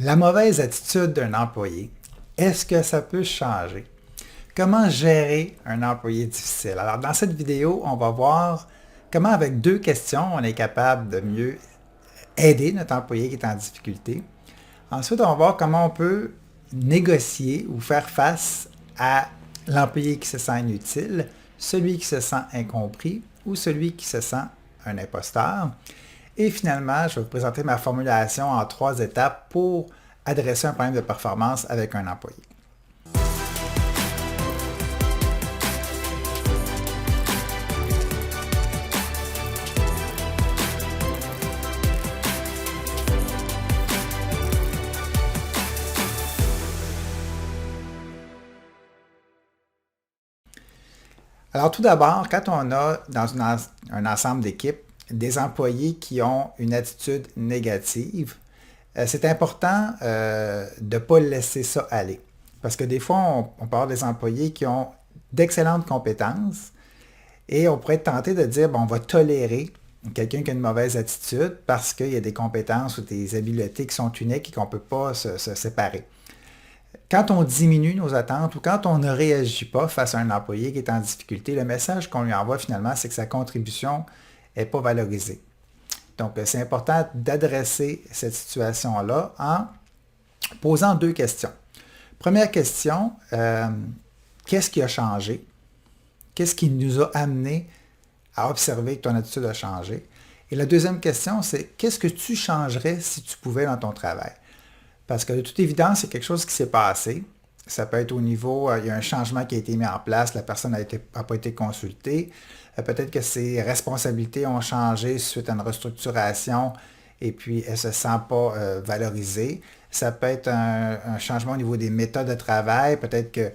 La mauvaise attitude d'un employé, est-ce que ça peut changer? Comment gérer un employé difficile? Alors, dans cette vidéo, on va voir comment, avec deux questions, on est capable de mieux aider notre employé qui est en difficulté. Ensuite, on va voir comment on peut négocier ou faire face à l'employé qui se sent inutile, celui qui se sent incompris ou celui qui se sent un imposteur. Et finalement, je vais vous présenter ma formulation en 3 étapes pour adresser un problème de performance avec un employé. Alors tout d'abord, quand on a dans un ensemble d'équipes des employés qui ont une attitude négative, c'est important de ne pas laisser ça aller. Parce que des fois, on peut avoir des employés qui ont d'excellentes compétences et on pourrait être tenté de dire, bon, on va tolérer quelqu'un qui a une mauvaise attitude parce qu'il y a des compétences ou des habiletés qui sont uniques et qu'on ne peut pas se séparer. Quand on diminue nos attentes ou quand on ne réagit pas face à un employé qui est en difficulté, le message qu'on lui envoie finalement, c'est que sa contribution n'est pas valorisée. Donc, c'est important d'adresser cette situation-là en posant 2 questions. Première question, qu'est-ce qui a changé? Qu'est-ce qui nous a amené à observer que ton attitude a changé? Et la deuxième question, c'est qu'est-ce que tu changerais si tu pouvais dans ton travail? Parce que de toute évidence, c'est quelque chose qui s'est passé. Ça peut être au niveau, il y a un changement qui a été mis en place, la personne n'a pas été consultée. Peut-être que ses responsabilités ont changé suite à une restructuration et puis elle ne se sent pas valorisée. Ça peut être un changement au niveau des méthodes de travail. Peut-être que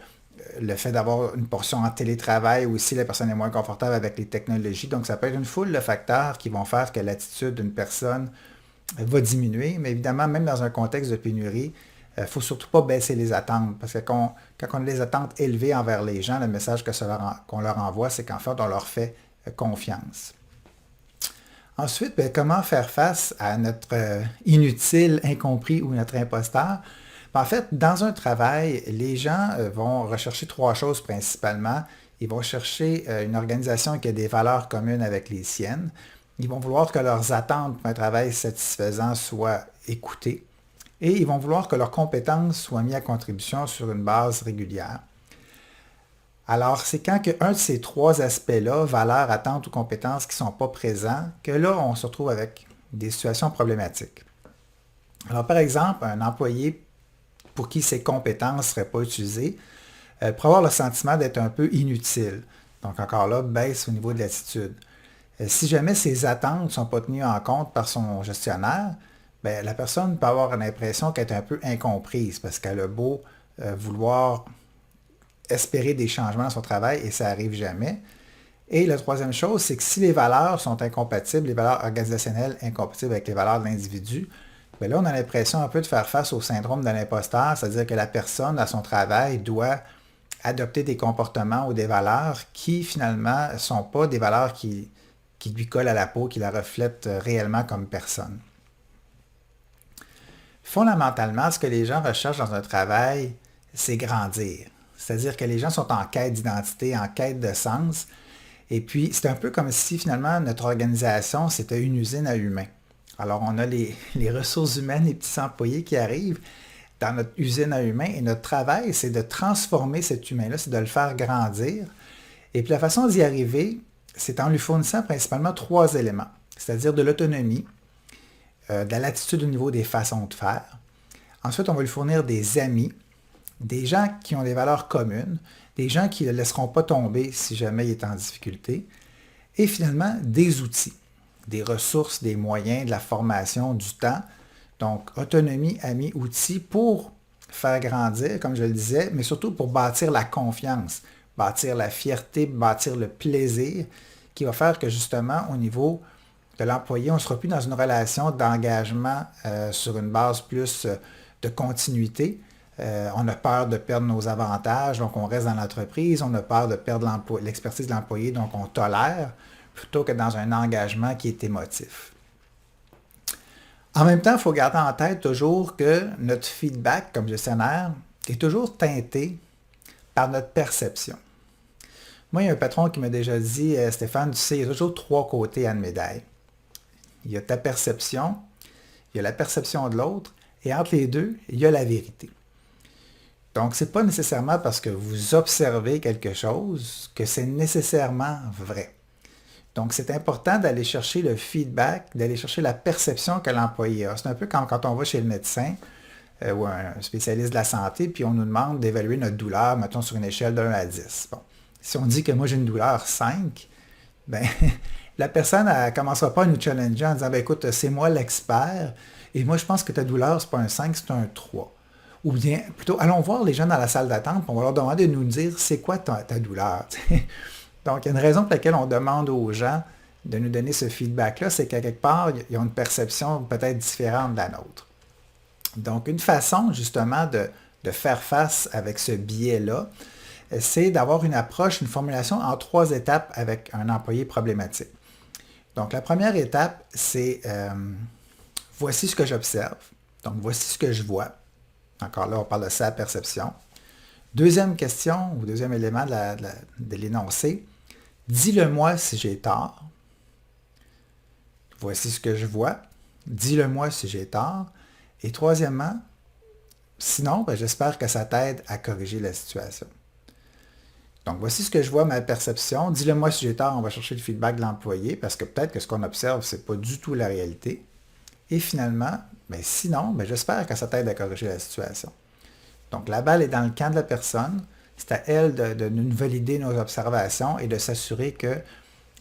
le fait d'avoir une portion en télétravail aussi, la personne est moins confortable avec les technologies. Donc, ça peut être une foule de facteurs qui vont faire que l'attitude d'une personne va diminuer, mais évidemment, même dans un contexte de pénurie, il ne faut surtout pas baisser les attentes, parce que quand on a des attentes élevées envers les gens, le message qu'on leur envoie, c'est qu'en fait, on leur fait confiance. Ensuite, comment faire face à notre inutile, incompris ou notre imposteur? En fait, dans un travail, les gens vont rechercher 3 choses principalement. Ils vont chercher une organisation qui a des valeurs communes avec les siennes. Ils vont vouloir que leurs attentes pour un travail satisfaisant soient écoutées et ils vont vouloir que leurs compétences soient mises à contribution sur une base régulière. Alors, c'est quand un de ces 3 aspects-là, valeurs, attentes ou compétences, qui ne sont pas présents, que là, on se retrouve avec des situations problématiques. Alors, par exemple, un employé pour qui ces compétences ne seraient pas utilisées pourrait avoir le sentiment d'être un peu inutile. Donc, encore là, baisse au niveau de l'attitude. Si jamais ses attentes ne sont pas tenues en compte par son gestionnaire, bien, la personne peut avoir l'impression qu'elle est un peu incomprise parce qu'elle a beau vouloir espérer des changements dans son travail et ça n'arrive jamais. Et la troisième chose, c'est que si les valeurs sont incompatibles, les valeurs organisationnelles incompatibles avec les valeurs de l'individu, bien là, on a l'impression un peu de faire face au syndrome de l'imposteur, c'est-à-dire que la personne, à son travail, doit adopter des comportements ou des valeurs qui, finalement, ne sont pas des valeurs qui lui collent à la peau, qui la reflètent réellement comme personne. Fondamentalement, ce que les gens recherchent dans un travail, c'est grandir. C'est-à-dire que les gens sont en quête d'identité, en quête de sens. Et puis, c'est un peu comme si, finalement, notre organisation, c'était une usine à humains. Alors, on a les ressources humaines, les petits employés qui arrivent dans notre usine à humains. Et notre travail, c'est de transformer cet humain-là, c'est de le faire grandir. Et puis, la façon d'y arriver, c'est en lui fournissant principalement 3 éléments, c'est-à-dire de l'autonomie, de la latitude au niveau des façons de faire. Ensuite, on va lui fournir des amis, des gens qui ont des valeurs communes, des gens qui ne le laisseront pas tomber si jamais il est en difficulté, et finalement, des outils, des ressources, des moyens, de la formation, du temps. Donc, autonomie, amis, outils pour faire grandir, comme je le disais, mais surtout pour bâtir la confiance, bâtir la fierté, bâtir le plaisir, qui va faire que justement, au niveau de l'employé, on ne sera plus dans une relation d'engagement sur une base plus de continuité. On a peur de perdre nos avantages, donc on reste dans l'entreprise. On a peur de perdre l'expertise de l'employé, donc on tolère, plutôt que dans un engagement qui est émotif. En même temps, il faut garder en tête toujours que notre feedback comme gestionnaire est toujours teinté par notre perception. Moi, il y a un patron qui m'a déjà dit, Stéphane, tu sais, il y a toujours trois côtés à une médaille. Il y a ta perception, il y a la perception de l'autre, et entre les deux, il y a la vérité. Donc, ce n'est pas nécessairement parce que vous observez quelque chose que c'est nécessairement vrai. Donc, c'est important d'aller chercher le feedback, d'aller chercher la perception que l'employé a. C'est un peu comme quand on va chez le médecin ou un spécialiste de la santé, puis on nous demande d'évaluer notre douleur, mettons, sur une échelle de 1 à 10. Bon. Si on dit que moi j'ai une douleur 5, ben, la personne ne commencera pas à nous challenger en disant, ben, écoute, c'est moi l'expert, et moi je pense que ta douleur, c'est pas un 5, c'est un 3. Ou bien, plutôt, allons voir les gens dans la salle d'attente, on va leur demander de nous dire, c'est quoi ta douleur? Donc, il y a une raison pour laquelle on demande aux gens de nous donner ce feedback-là, c'est qu'à quelque part, ils ont une perception peut-être différente de la nôtre. Donc, une façon justement de faire face avec ce biais-là, c'est d'avoir une approche, une formulation en 3 étapes avec un employé problématique. Donc, la première étape, c'est voici ce que j'observe. Donc, voici ce que je vois. Encore là, on parle de sa perception. Deuxième question, ou deuxième élément de l'énoncé, dis-le-moi si j'ai tort. Voici ce que je vois. Dis-le-moi si j'ai tort. Et troisièmement, sinon, ben, j'espère que ça t'aide à corriger la situation. Donc, voici ce que je vois, ma perception. Dis-le-moi si j'ai tort, on va chercher le feedback de l'employé, parce que peut-être que ce qu'on observe, ce n'est pas du tout la réalité. Et finalement, ben, sinon, ben, j'espère que ça t'aide à corriger la situation. Donc, la balle est dans le camp de la personne. C'est à elle de nous valider nos observations et de s'assurer que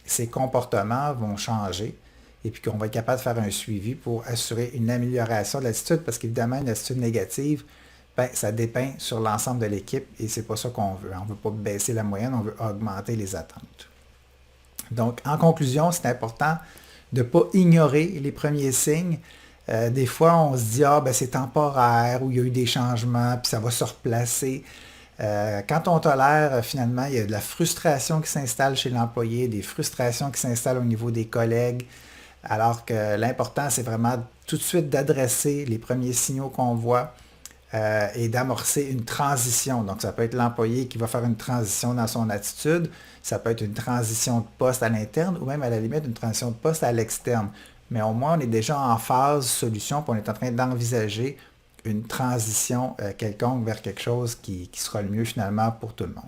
ses comportements vont changer et puis qu'on va être capable de faire un suivi pour assurer une amélioration de l'attitude parce qu'évidemment, une attitude négative, ben, ça dépeint sur l'ensemble de l'équipe et c'est pas ça qu'on veut. On ne veut pas baisser la moyenne, on veut augmenter les attentes. Donc, en conclusion, c'est important de ne pas ignorer les premiers signes. Des fois, on se dit, ah, ben, c'est temporaire, ou il y a eu des changements, puis ça va se replacer. Quand on tolère, finalement, il y a de la frustration qui s'installe chez l'employé, des frustrations qui s'installent au niveau des collègues, alors que l'important, c'est vraiment tout de suite d'adresser les premiers signaux qu'on voit et d'amorcer une transition. Donc, ça peut être l'employé qui va faire une transition dans son attitude, ça peut être une transition de poste à l'interne ou même à la limite une transition de poste à l'externe. Mais au moins, on est déjà en phase solution, puis on est en train d'envisager une transition quelconque vers quelque chose qui sera le mieux finalement pour tout le monde.